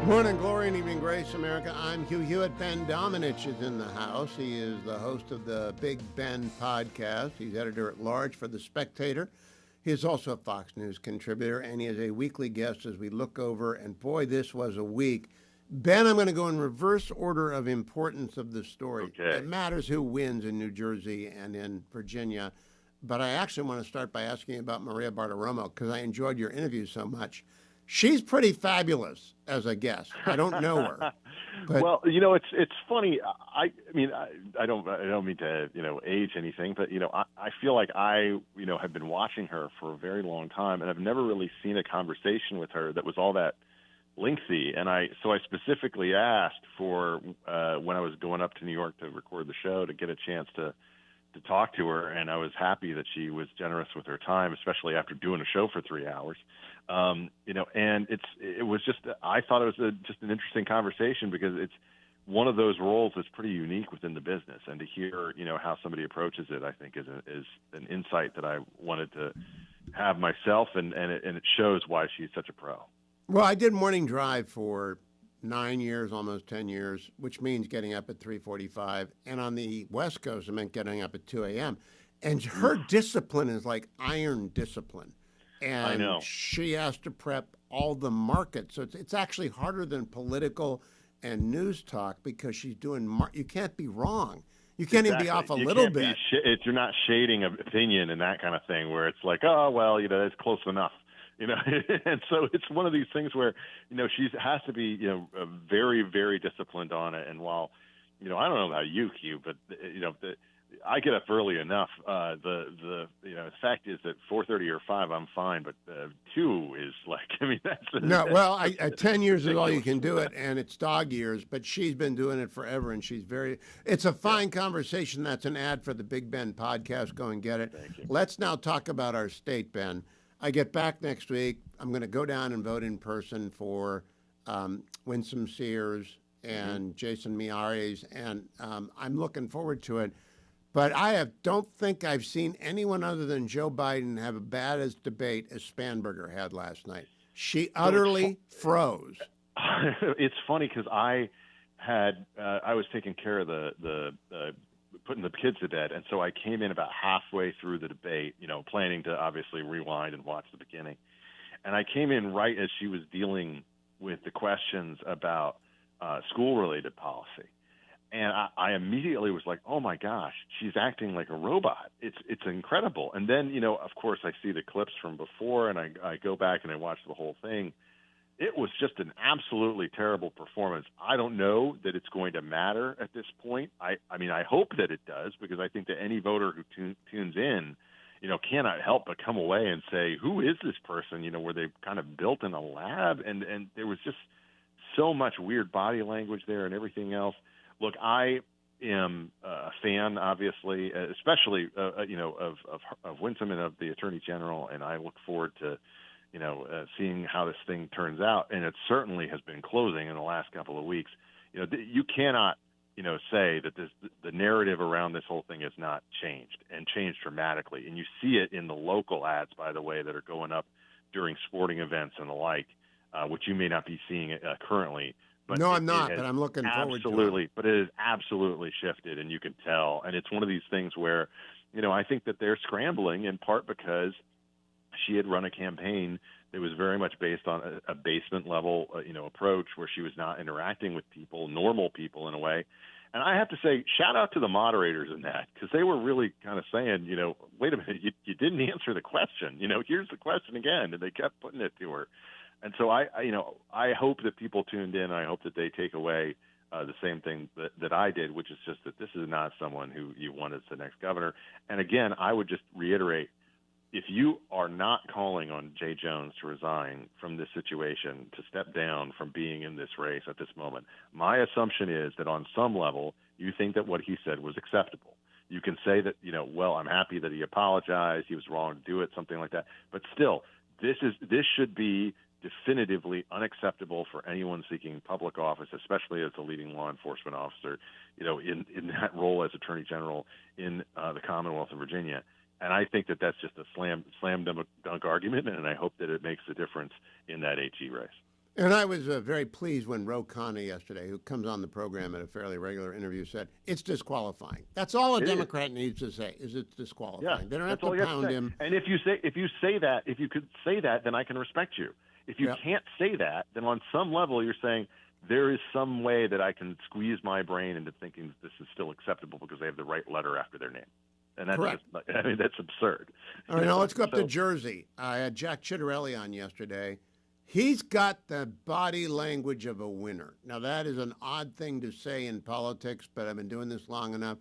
Morning glory and evening grace, America. I'm Hugh Hewitt. Ben Domenech is in the house. He is the host of the Big Ben podcast. He's editor-at-large for The Spectator. He is also a Fox News contributor, and he is a weekly guest as we look over, and boy, this was a week. Ben, I'm going to go in reverse order of importance of the story. Okay. It matters who wins in New Jersey and in Virginia, but I actually want to start by asking about Maria Bartiromo because I enjoyed your interview so much. She's pretty fabulous as a guest. I don't know her. But Well, it's funny. I don't mean to age anything, but I feel like I have been watching her for a very long time, and I've never really seen a conversation with her that was all that lengthy. And so I specifically asked for when I was going up to New York to record the show to get a chance to talk to her, and I was happy that she was generous with her time, especially after doing a show for 3 hours. And it was just, I thought it was just an interesting conversation because it's one of those roles that's pretty unique within the business, and to hear how somebody approaches it, I think is an insight that I wanted to have myself, and it shows why she's such a pro. well, I did morning drive for 9 years, almost 10 years, which means getting up at 3:45. And on the West Coast, it meant getting up at 2 a.m. And her discipline is like iron discipline. And I know. she has to prep all the markets. So it's actually harder than political and news talk because she's doing, you can't be wrong. You can't even be off a little bit. You're not shading of opinion and that kind of thing where it's like, oh, well, it's close enough. And so it's one of these things where, she has to be, very, very disciplined on it. And while, I don't know about you, Hugh, but, I get up early enough. The fact is that 4:30 or 5, I'm fine, but 2 is like, that's No, well, at 10 years is all you can do it, and it's dog years, but she's been doing it forever, and it's a fine conversation. That's an ad for the Big Ben podcast. Go and get it. Thank you. Let's now talk about our state, Ben. I get back next week. I'm going to go down and vote in person for Winsome Sears and Jason Miyares, and I'm looking forward to it. But don't think I've seen anyone other than Joe Biden have a bad as debate as Spanberger had last night. She utterly froze. It's funny because I was taking care of the putting the kids to bed, and so I came in about halfway through the debate, planning to obviously rewind and watch the beginning. And I came in right as she was dealing with the questions about school-related policy. And I immediately was like, oh, my gosh, she's acting like a robot. It's incredible. And then, of course, I see the clips from before, and I go back and I watch the whole thing. It was just an absolutely terrible performance. I don't know that it's going to matter at this point. I hope that it does, because I think that any voter who tunes in, cannot help but come away and say, who is this person, where they've kind of built in a lab? And there was just so much weird body language there and everything else. Look, I am a fan, obviously, especially, of Winsome and of the Attorney General, and I look forward to, seeing how this thing turns out. And it certainly has been closing in the last couple of weeks. You cannot, say that the narrative around this whole thing has not changed and changed dramatically. And you see it in the local ads, by the way, that are going up during sporting events and the like, which you may not be seeing currently. But no, I'm not, but I'm looking forward to it. Absolutely, but it has absolutely shifted, and you can tell. And it's one of these things where, I think that they're scrambling in part because she had run a campaign that was very much based on a basement level, approach where she was not interacting with people, normal people in a way. And I have to say, shout out to the moderators in that, because they were really kind of saying, wait a minute, you didn't answer the question. Here's the question again, and they kept putting it to her. And so I hope that people tuned in. I hope that they take away the same thing that I did, which is just that this is not someone who you want as the next governor. And again, I would just reiterate, if you are not calling on Jay Jones to resign from this situation, to step down from being in this race at this moment, my assumption is that on some level, you think that what he said was acceptable. You can say that, well, I'm happy that he apologized, he was wrong to do it, something like that. But still, this should be definitively unacceptable for anyone seeking public office, especially as a leading law enforcement officer, in that role as Attorney General in the Commonwealth of Virginia. And I think that that's just a slam dunk argument, and I hope that it makes a difference in that AG race. And I was very pleased when Ro Khanna yesterday, who comes on the program at a fairly regular interview, said it's disqualifying. That's all a It is. Democrat needs to say is it's Yeah, disqualifying. They don't have that's to all you have to pound say. him. And if you say that, if you could say that, then I can respect you. If you Yeah, can't say that, then on some level you're saying there is some way that I can squeeze my brain into thinking that this is still acceptable because they have the right letter after their name, and that's correct. just I mean that's absurd. All right, now let's go up to So Jersey. I had Jack Chitterelli on yesterday. He's got the body language of a winner. Now, that is an odd thing to say in politics, but I've been doing this long enough.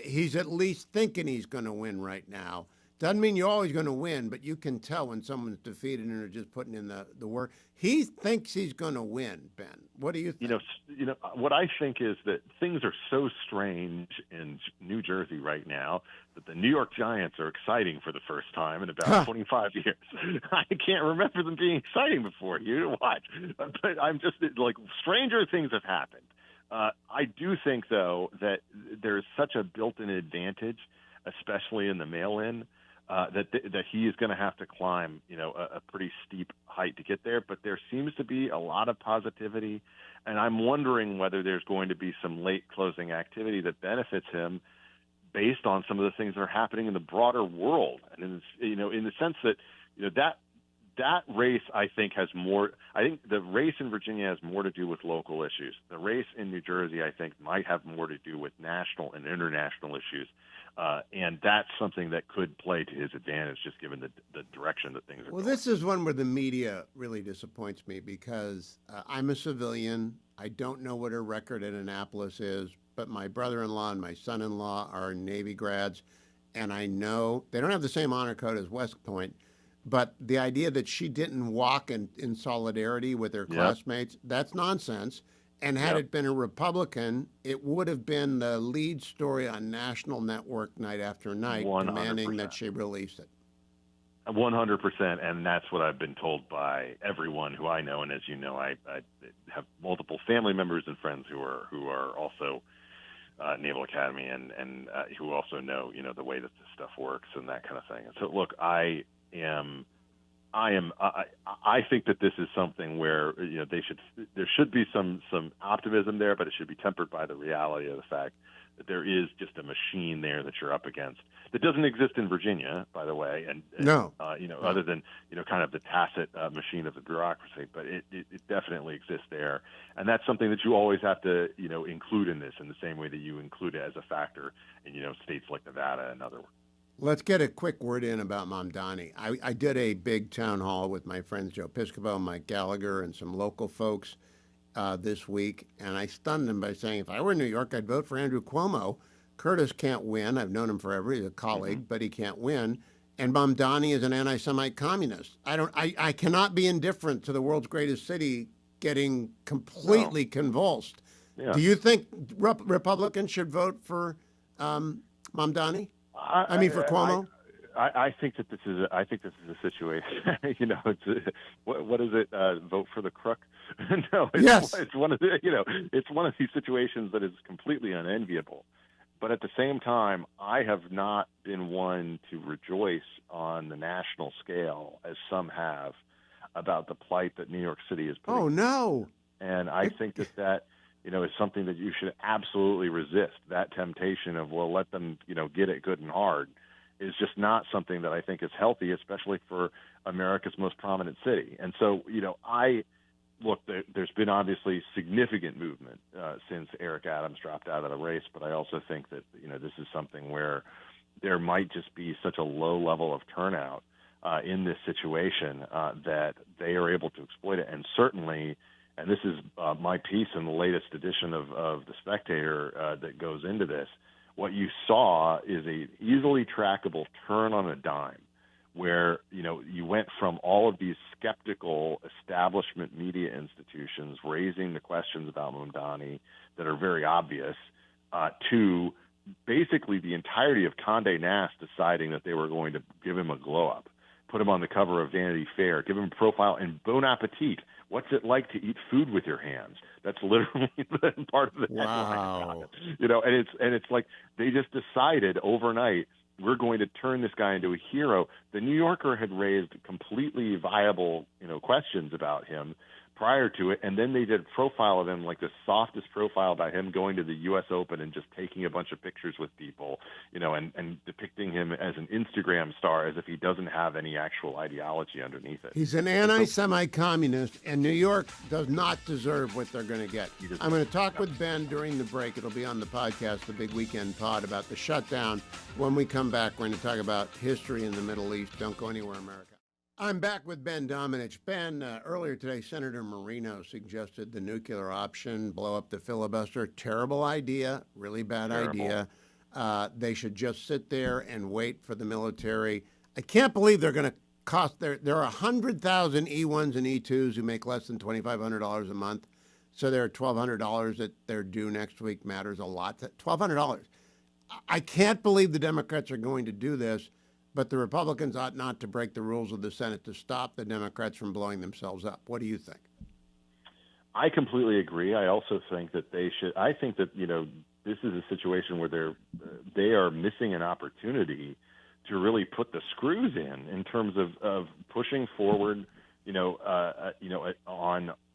He's at least thinking he's going to win right now. Doesn't mean you're always going to win, but you can tell when someone's defeated and they're just putting in the work. He thinks he's going to win, Ben. What do you think? what I think is that things are so strange in New Jersey right now that the New York Giants are exciting for the first time in about 25 years. I can't remember them being exciting before. You watch, but I'm just like stranger things have happened. I do think though that there's such a built-in advantage, especially in the mail-in. That he is going to have to climb, a pretty steep height to get there. But there seems to be a lot of positivity, and I'm wondering whether there's going to be some late closing activity that benefits him based on some of the things that are happening in the broader world. And in the sense that that race, I think, has more. I think the race in Virginia has more to do with local issues. The race in New Jersey, I think, might have more to do with national and international issues. And that's something that could play to his advantage, just given the direction that things are Well, going. this is one where the media really disappoints me because I'm a civilian. I don't know what her record at Annapolis is, but my brother-in-law and my son-in-law are Navy grads, and I know they don't have the same honor code as West Point, but the idea that she didn't walk in solidarity with her Yep. classmates, that's nonsense. And had Yep. it been a Republican, it would have been the lead story on national network night after night, demanding that 100%. she release it. 100%, and that's what I've been told by everyone who I know. And as you know, I have multiple family members and friends who are also Naval Academy and who also know the way that this stuff works and that kind of thing. And so, look, I think that this is something where there should be some optimism there, but it should be tempered by the reality of the fact that there is just a machine there that you're up against that doesn't exist in Virginia, by the way, and No. other than kind of the tacit machine of the bureaucracy, but it definitely exists there, and that's something that you always have to include in this in the same way that you include it as a factor in states like Nevada and other. Let's get a quick word in about Mamdani. I did a big town hall with my friends Joe Piscopo, Mike Gallagher, and some local folks this week, and I stunned them by saying if I were in New York, I'd vote for Andrew Cuomo. Curtis can't win. I've known him forever. He's a colleague, but he can't win. And Mamdani is an anti-Semite communist. I cannot be indifferent to the world's greatest city getting completely convulsed. Yeah. Do you think Republicans should vote for Mamdani? I mean, for Cuomo. I think that this is a situation. What is it? Vote for the crook? No. Yes. It's one of it's one of these situations that is completely unenviable. But at the same time, I have not been one to rejoice on the national scale as some have about the plight that New York City is putting. Oh no! And I think that is something that you should absolutely resist. That temptation of, well, let them, get it good and hard is just not something that I think is healthy, especially for America's most prominent city. And so, there's been obviously significant movement since Eric Adams dropped out of the race, but I also think that, this is something where there might just be such a low level of turnout in this situation that they are able to exploit it. And certainly, and this is my piece in the latest edition of The Spectator that goes into this, what you saw is a easily trackable turn on a dime where, you went from all of these skeptical establishment media institutions raising the questions about Mamdani that are very obvious to basically the entirety of Condé Nast deciding that they were going to give him a glow-up, put him on the cover of Vanity Fair, give him a profile in Bon Appetit. What's it like to eat food with your hands? That's literally part of the Wow. headline. And it's like they just decided overnight we're going to turn this guy into a hero. The New Yorker had raised completely viable, questions about him, prior to it, and then they did a profile of him, like the softest profile about him going to the U.S. Open and just taking a bunch of pictures with people, and depicting him as an Instagram star, as if he doesn't have any actual ideology underneath it. He's an anti-semi-communist, and New York does not deserve what they're going to get. I'm going to talk with Ben during the break. It'll be on the podcast, the Big Weekend Pod, about the shutdown. When we come back, we're going to talk about history in the Middle East. Don't go anywhere, America. I'm back with Ben Domenech. Ben, earlier today, Senator Marino suggested the nuclear option, blow up the filibuster. Terrible idea, really bad idea. They should just sit there and wait for the military. I can't believe they're going to cost, there are 100,000 E1s and E2s who make less than $2,500 a month. So their $1,200 that they're due next week matters a lot. $1,200. I can't believe the Democrats are going to do this. But the Republicans ought not to break the rules of the Senate to stop the Democrats from blowing themselves up. What do you think? I completely agree. I also think that they should. I think that this is a situation where they are missing an opportunity to really put the screws in terms of pushing forward.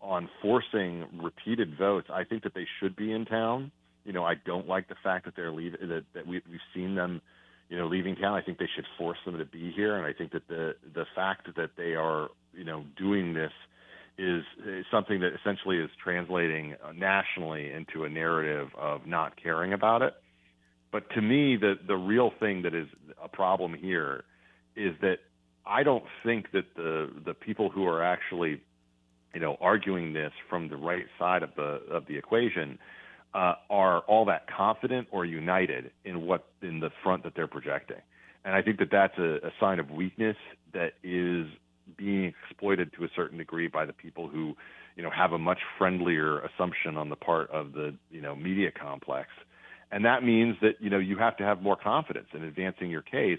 On forcing repeated votes. I think that they should be in town. I don't like the fact that they're leaving. That we've seen them. Leaving town. I think they should force them to be here, and I think that the fact that they are, doing this is something that essentially is translating nationally into a narrative of not caring about it. But to me, the real thing that is a problem here is that I don't think that the people who are actually, arguing this from the right side of the equation are all that confident or united in the front that they're projecting. And I think that that's a sign of weakness that is being exploited to a certain degree by the people who, have a much friendlier assumption on the part of the, media complex. And that means that, you have to have more confidence in advancing your case.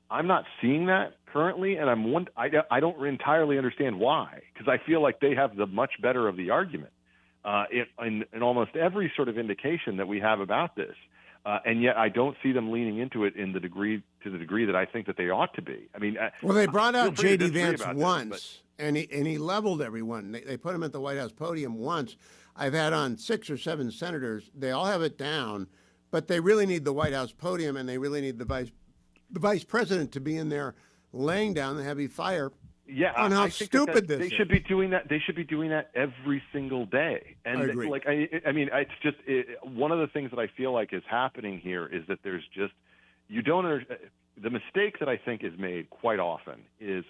I'm not seeing that currently, and I don't entirely understand why, because I feel like they have the much better of the argument. In almost every sort of indication that we have about this, and yet I don't see them leaning into it to the degree that I think that they ought to be. I mean, well, they brought out J.D. Vance once, and he leveled everyone. They put him at the White House podium once. I've had on 6 or 7 senators. They all have it down, but they really need the White House podium, and they really need the vice president to be in there laying down the heavy fire. Yeah, on how stupid this is. They should be doing that. They should be doing that every single day. And I agree. It's just one of the things that I feel like is happening here is that there's just the mistake that I think is made quite often is,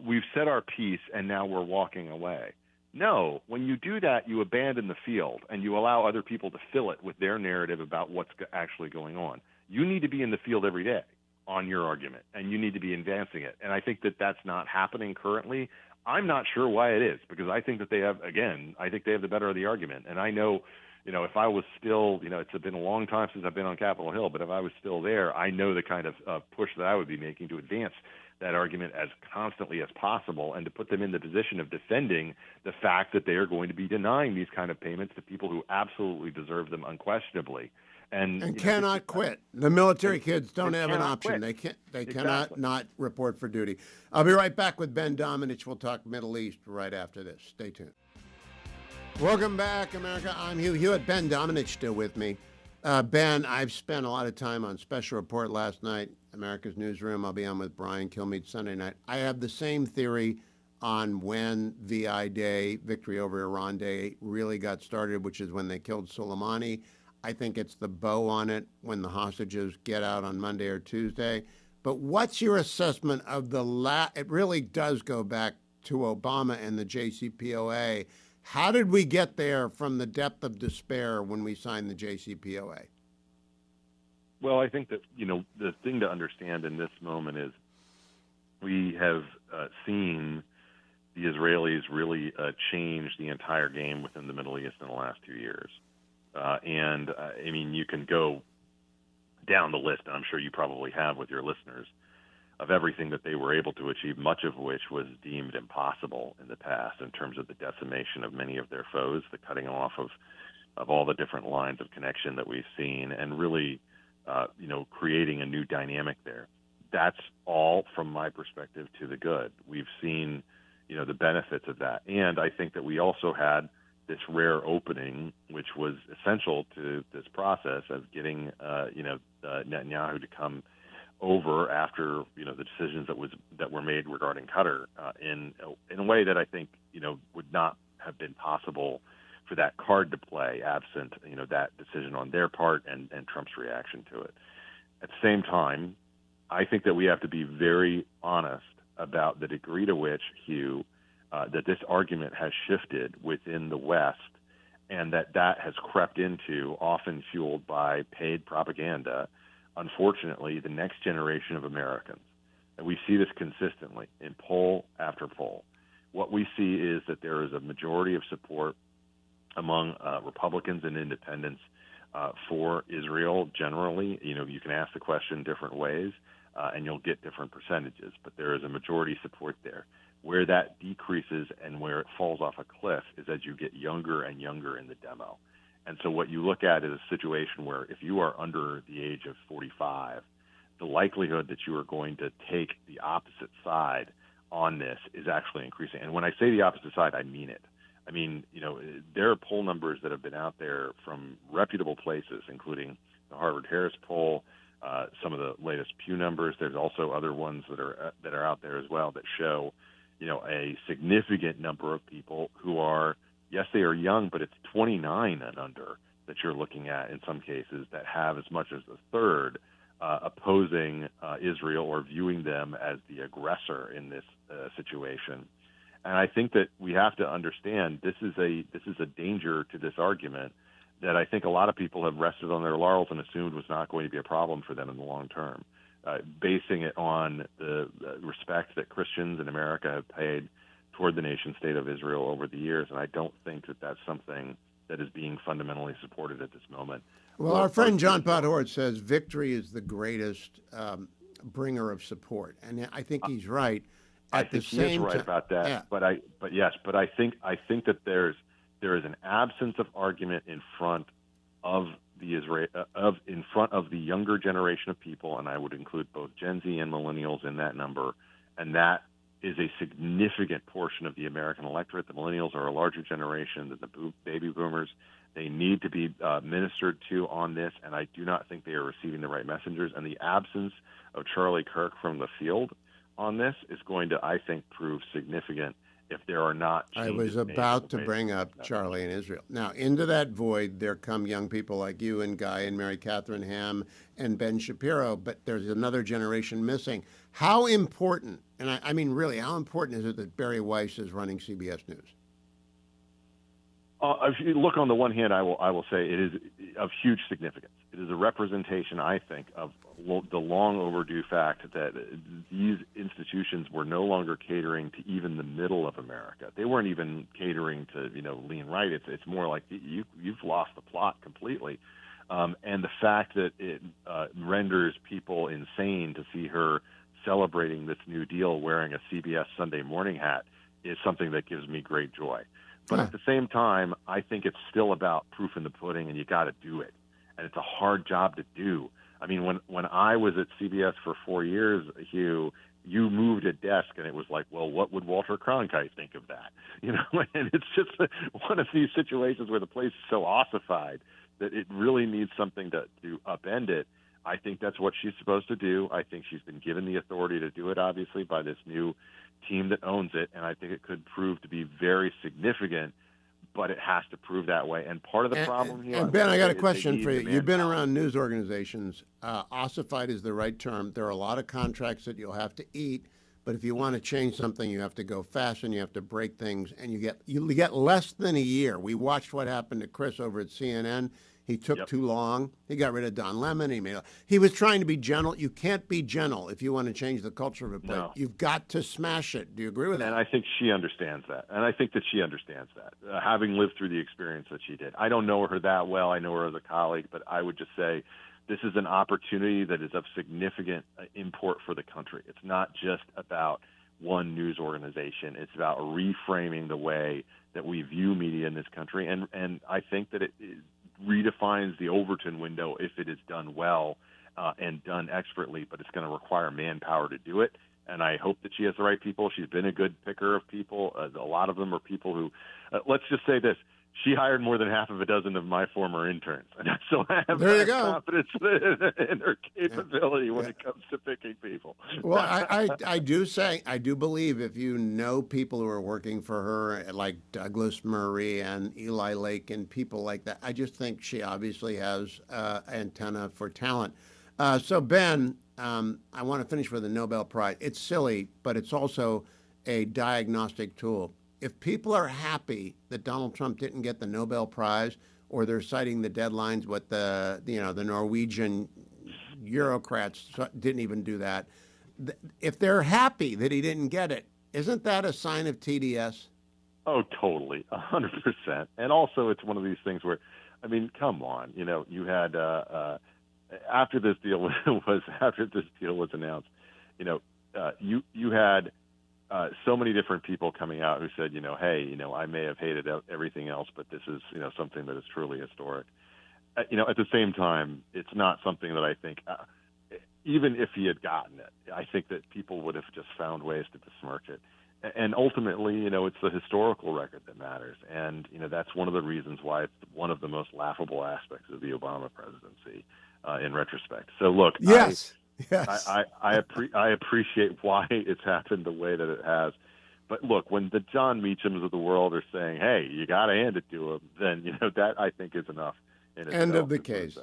we've said our piece and now we're walking away. No, when you do that, you abandon the field and you allow other people to fill it with their narrative about what's actually going on. You need to be in the field every day on your argument, and you need to be advancing it. And I think that that's not happening currently. I'm not sure why it is, because I think that they have the better of the argument. And I know, if I was still, it's been a long time since I've been on Capitol Hill, but if I was still there, I know the kind of push that I would be making to advance that argument as constantly as possible and to put them in the position of defending the fact that they are going to be denying these kind of payments to people who absolutely deserve them unquestionably. And cannot quit. The military kids don't have an option. Quit. They cannot not report for duty. I'll be right back with Ben Domenech. We'll talk Middle East right after this. Stay tuned. Welcome back, America. I'm Hugh Hewitt. Ben Domenech still with me. Ben, I've spent a lot of time on Special Report last night, America's Newsroom. I'll be on with Brian Kilmeade Sunday night. I have the same theory on when VI Day, Victory over Iran Day, really got started, which is when they killed Soleimani. I think it's the bow on it when the hostages get out on Monday or Tuesday. But what's your assessment of it really does go back to Obama and the JCPOA. How did we get there from the depth of despair when we signed the JCPOA? Well, I think that, the thing to understand in this moment is we have seen the Israelis really change the entire game within the Middle East in the last 2 years. You can go down the list, and I'm sure you probably have with your listeners, of everything that they were able to achieve, much of which was deemed impossible in the past in terms of the decimation of many of their foes, the cutting off of all the different lines of connection that we've seen, and really, creating a new dynamic there. That's all, from my perspective, to the good. We've seen, the benefits of that. And I think that we also had this rare opening, which was essential to this process of getting, Netanyahu to come over after the decisions that were made regarding Qatar in a way that I think would not have been possible for that card to play absent that decision on their part and Trump's reaction to it. At the same time, I think that we have to be very honest about the degree to which, Hugh, that this argument has shifted within the West, and that has crept into, often fueled by paid propaganda, unfortunately, the next generation of Americans. And we see this consistently in poll after poll. What we see is that there is a majority of support among Republicans and independents for Israel generally. You can ask the question different ways, and you'll get different percentages, but there is a majority support there. Where that decreases and where it falls off a cliff is as you get younger and younger in the demo. And so what you look at is a situation where if you are under the age of 45, the likelihood that you are going to take the opposite side on this is actually increasing. And when I say the opposite side, I mean it. I mean, there are poll numbers that have been out there from reputable places, including the Harvard-Harris poll, some of the latest Pew numbers. There's also other ones that are out there as well that show, a significant number of people who are, yes, they are young, but it's 29 and under that you're looking at in some cases that have as much as a third opposing Israel or viewing them as the aggressor in this situation. And I think that we have to understand this is a danger to this argument that I think a lot of people have rested on their laurels and assumed was not going to be a problem for them in the long term, basing it on the respect that Christians in America have paid toward the nation state of Israel over the years. And I don't think that that's something that is being fundamentally supported at this moment. Well, our friend John Podhoretz says victory is the greatest bringer of support, and I think he's right. I think he is right about that. Yeah. But I think that there is an absence of argument in front of the younger generation of people, and I would include both Gen Z and millennials in that number, and that is a significant portion of the American electorate. The millennials are a larger generation than the baby boomers. They need to be ministered to on this, and I do not think they are receiving the right messengers. And the absence of Charlie Kirk from the field on this is going to, I think, prove significant if there are not changes. I was about to bring up Charlie and Israel. Now, into that void, there come young people like you and Guy and Mary Catherine Ham and Ben Shapiro, but there's another generation missing. How important, and I mean really, how important is it that Barry Weiss is running CBS News? If you look on the one hand, I will say it is of huge significance. It is a representation, I think, of the long overdue fact that these institutions were no longer catering to even the middle of America. They weren't even catering to lean right. It's more like you've lost the plot completely. And the fact that it renders people insane to see her celebrating this new deal wearing a CBS Sunday morning hat is something that gives me great joy. But at the same time, I think it's still about proof in the pudding, and you got to do it. And it's a hard job to do. I mean, when I was at CBS for 4 years, Hugh, you moved a desk, and it was like, well, what would Walter Cronkite think of that? And it's just one of these situations where the place is so ossified that it really needs something to upend it. I think that's what she's supposed to do. I think she's been given the authority to do it, obviously, by this new team that owns it, and I think it could prove to be very significant, but it has to prove that way. And part of the problem here... And Ben, I got a question for you. You've been around news organizations. Ossified is the right term. There are a lot of contracts that you'll have to eat, but if you want to change something, you have to go fast and you have to break things, and you get less than a year. We watched what happened to Chris over at CNN. He took too long. He got rid of Don Lemon. He was trying to be gentle. You can't be gentle if you want to change the culture of a place. No. You've got to smash it. Do you agree with that? And I think she understands that. Having lived through the experience that she did. I don't know her that well. I know her as a colleague, but I would just say this is an opportunity that is of significant import for the country. It's not just about one news organization. It's about reframing the way that we view media in this country. And I think that it redefines the Overton window if it is done well and done expertly, but it's going to require manpower to do it. and I hope that she has the right people. She's been a good picker of people. A lot of them are people who, let's just say this. She hired more than half of a dozen of my former interns. And so I have There you go. confidence in her capability when it comes to picking people. Well, I do believe if you know people who are working for her, like Douglas Murray and Eli Lake and people like that, I just think she obviously has antenna for talent. So, Ben, I want to finish with the Nobel Prize. It's silly, but it's also a diagnostic tool. If people are happy that Donald Trump didn't get the Nobel Prize, or they're citing the deadlines, what the Norwegian bureaucrats didn't even do that. If they're happy that he didn't get it, isn't that a sign of TDS? Oh, totally, 100%. And also, it's one of these things where, I mean, come on, you had after this deal was announced, you had so many different people coming out who said, hey, I may have hated everything else, but this is, something that is truly historic. At the same time, it's not something that I think, even if he had gotten it, I think that people would have just found ways to besmirch it. And ultimately, it's the historical record that matters. And, that's one of the reasons why it's one of the most laughable aspects of the Obama presidency in retrospect. So, look, yes. I appreciate why it's happened the way that it has. But look, when the John Meachams of the world are saying, hey, you got to hand it to him, then, that I think is enough. End of the case.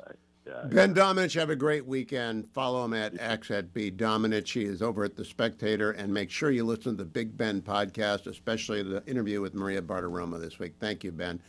Yeah, Ben Domenech, have a great weekend. Follow him at X at B Domenech. He is over at The Spectator. And make sure you listen to the Big Ben podcast, especially the interview with Maria Bartiromo this week. Thank you, Ben.